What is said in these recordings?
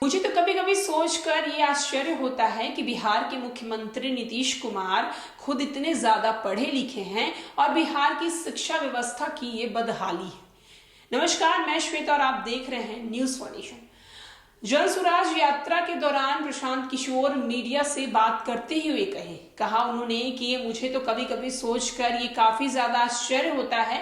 मुझे तो कभी कभी सोचकर ये आश्चर्य होता है कि बिहार के मुख्यमंत्री नीतीश कुमार खुद इतने ज्यादा पढ़े लिखे हैं और बिहार की शिक्षा व्यवस्था की ये बदहाली है। नमस्कार, मैं श्वेता और आप देख रहे हैं न्यूज फॉर नेशन। जन स्वराज यात्रा के दौरान प्रशांत किशोर मीडिया से बात करते हुए कहा उन्होंने कि ये मुझे तो कभी कभी सोचकर ये काफी ज्यादा आश्चर्य होता है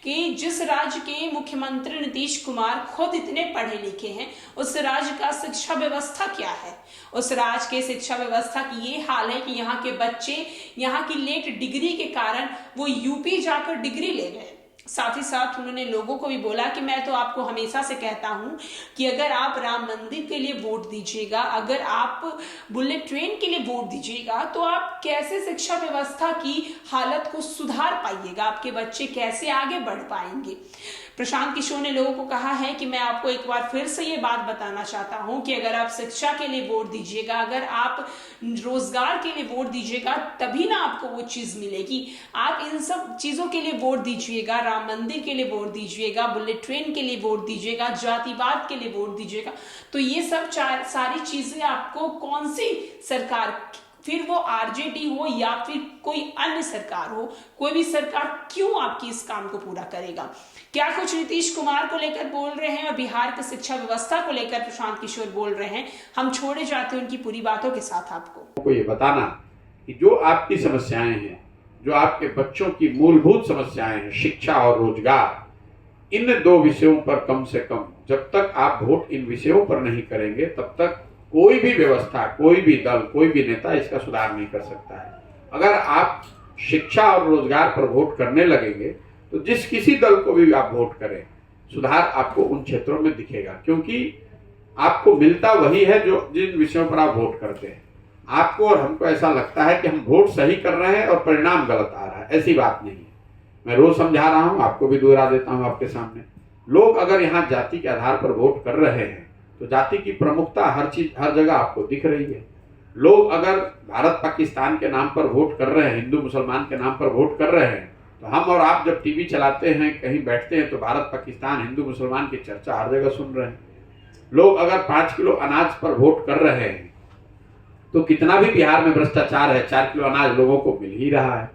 कि जिस राज्य के मुख्यमंत्री नीतीश कुमार खुद इतने पढ़े लिखे हैं, उस राज्य का शिक्षा व्यवस्था क्या है। उस राज्य के शिक्षा व्यवस्था की ये हाल है कि यहाँ के बच्चे यहाँ की लेट डिग्री के कारण वो यूपी जाकर डिग्री ले गए। साथ ही साथ उन्होंने लोगों को भी बोला कि मैं तो आपको हमेशा से कहता हूं कि अगर आप राम मंदिर के लिए वोट दीजिएगा, अगर आप बुलेट ट्रेन के लिए वोट दीजिएगा, तो आप कैसे शिक्षा व्यवस्था की हालत को सुधार पाइएगा, आपके बच्चे कैसे आगे बढ़ पाएंगे। प्रशांत किशोर ने लोगों को कहा है कि मैं आपको एक बार फिर से ये बात बताना चाहता हूं कि अगर आप शिक्षा के लिए वोट दीजिएगा, अगर आप रोजगार के लिए वोट दीजिएगा, तभी ना आपको वो चीज मिलेगी। आप इन सब चीजों के लिए वोट दीजिएगा, राम मंदिर के लिए वोट दीजिएगा, बुलेट ट्रेन के लिए वोट दीजिएगा, जातिवाद के लिए वोट दीजिएगा, तो ये सब सारी चीजें आपको कौन सी सरकार, फिर वो आरजेडी हो या फिर कोई अन्य सरकार हो, कोई भी सरकार क्यों आपकी इस काम को पूरा करेगा। क्या कुछ नीतीश कुमार को लेकर बोल रहे हैं और बिहार की शिक्षा व्यवस्था को लेकर प्रशांत किशोर बोल रहे हैं। हम छोड़े जाते हैं उनकी पूरी बातों के साथ आपको ये बताना कि जो आपकी समस्याएं हैं, जो आपके बच्चों की मूलभूत समस्याएं हैं, शिक्षा और रोजगार, इन दो विषयों पर कम से कम जब तक आप वोट इन विषयों पर नहीं करेंगे, तब तक कोई भी व्यवस्था, कोई भी दल, कोई भी नेता इसका सुधार नहीं कर सकता है। अगर आप शिक्षा और रोजगार पर वोट करने लगेंगे तो जिस किसी दल को भी आप वोट करें, सुधार आपको उन क्षेत्रों में दिखेगा, क्योंकि आपको मिलता वही है जो जिन विषयों पर आप वोट करते हैं। आपको और हमको ऐसा लगता है कि हम वोट सही कर रहे हैं और परिणाम गलत आ रहा है, ऐसी बात नहीं है। मैं रोज समझा रहा हूं, आपको भी दोहरा देता हूं आपके सामने। लोग अगर यहाँ जाति के आधार पर वोट कर रहे हैं तो जाति की प्रमुखता हर जगह आपको दिख रही है। लोग अगर भारत पाकिस्तान के नाम पर वोट कर रहे हैं, हिंदू मुसलमान के नाम पर वोट कर रहे हैं, तो हम और आप जब टीवी चलाते हैं, कहीं बैठते हैं, तो भारत पाकिस्तान, हिंदू मुसलमान की चर्चा हर जगह सुन रहे हैं। लोग अगर 5 किलो अनाज पर वोट कर रहे हैं तो कितना भी बिहार में भ्रष्टाचार है, 4 किलो अनाज लोगों को मिल ही रहा है।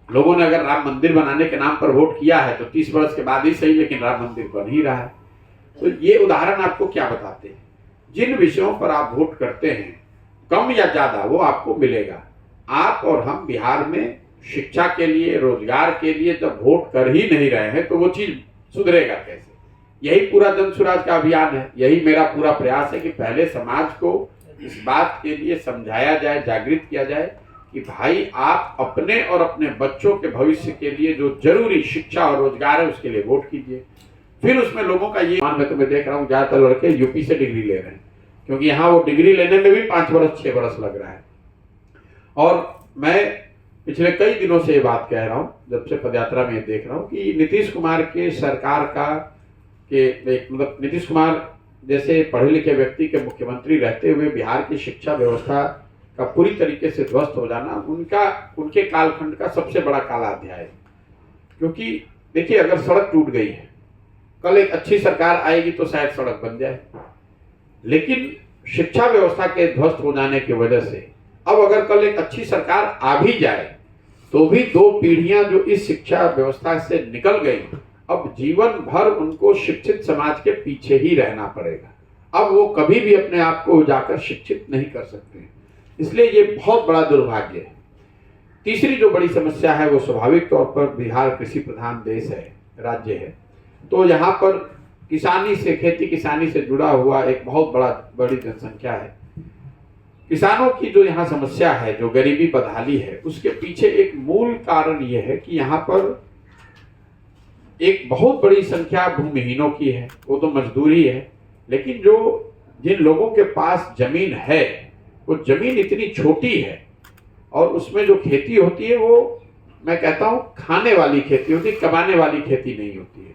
लोगों ने अगर राम मंदिर बनाने के नाम पर वोट किया है तो 30 वर्ष के बाद ही सही, लेकिन राम मंदिर बन ही रहा है। तो ये उदाहरण आपको क्या बताते हैं, जिन विषयों पर आप वोट करते हैं, कम या ज्यादा वो आपको मिलेगा। आप और हम बिहार में शिक्षा के लिए, रोजगार के लिए जब वोट कर ही नहीं रहे हैं तो वो चीज सुधरेगा कैसे। यही पूरा जन स्वराज का अभियान है, यही मेरा पूरा प्रयास है कि पहले समाज को इस बात के लिए समझाया जाए, जागृत किया जाए कि भाई आप अपने और अपने बच्चों के भविष्य के लिए जो जरूरी शिक्षा और रोजगार है उसके लिए वोट कीजिए। फिर उसमें लोगों का ये मान, मैं तुम्हें देख रहा हूँ ज्यादातर लड़के यूपी से डिग्री ले रहे हैं, क्योंकि यहाँ वो डिग्री लेने में भी 5 वर्ष 6 वर्ष लग रहा है। और मैं पिछले कई दिनों से ये बात कह रहा हूँ, जब से पदयात्रा में देख रहा हूँ कि नीतीश कुमार के सरकार का मतलब नीतीश कुमार जैसे पढ़े लिखे व्यक्ति के मुख्यमंत्री रहते हुए बिहार की शिक्षा व्यवस्था का पूरी तरीके से ध्वस्त हो जाना उनके कालखंड का सबसे बड़ा काला अध्याय है। क्योंकि देखिए, अगर सड़क टूट गई है, कल एक अच्छी सरकार आएगी तो शायद सड़क बन जाए, लेकिन शिक्षा व्यवस्था के ध्वस्त हो जाने की वजह से अब अगर कल एक अच्छी सरकार आ भी जाए तो भी 2 पीढ़ियां जो इस शिक्षा व्यवस्था से निकल गई, अब जीवन भर उनको शिक्षित समाज के पीछे ही रहना पड़ेगा। अब वो कभी भी अपने आप को जाकर शिक्षित नहीं कर सकते हैं, इसलिए ये बहुत बड़ा दुर्भाग्य है। तीसरी जो बड़ी समस्या है वो स्वाभाविक तौर पर बिहार कृषि प्रधान देश है, राज्य है, तो यहाँ पर किसानी से, खेती किसानी से जुड़ा हुआ एक बहुत बड़ी जनसंख्या है। किसानों की जो यहाँ समस्या है, जो गरीबी बदहाली है, उसके पीछे एक मूल कारण यह है कि यहाँ पर एक बहुत बड़ी संख्या भूमिहीनों की है, वो तो मजदूरी है, लेकिन जिन लोगों के पास जमीन है वो जमीन इतनी छोटी है और उसमें जो खेती होती है वो, मैं कहता हूँ, खाने वाली खेती होती है, कमाने वाली खेती नहीं होती है।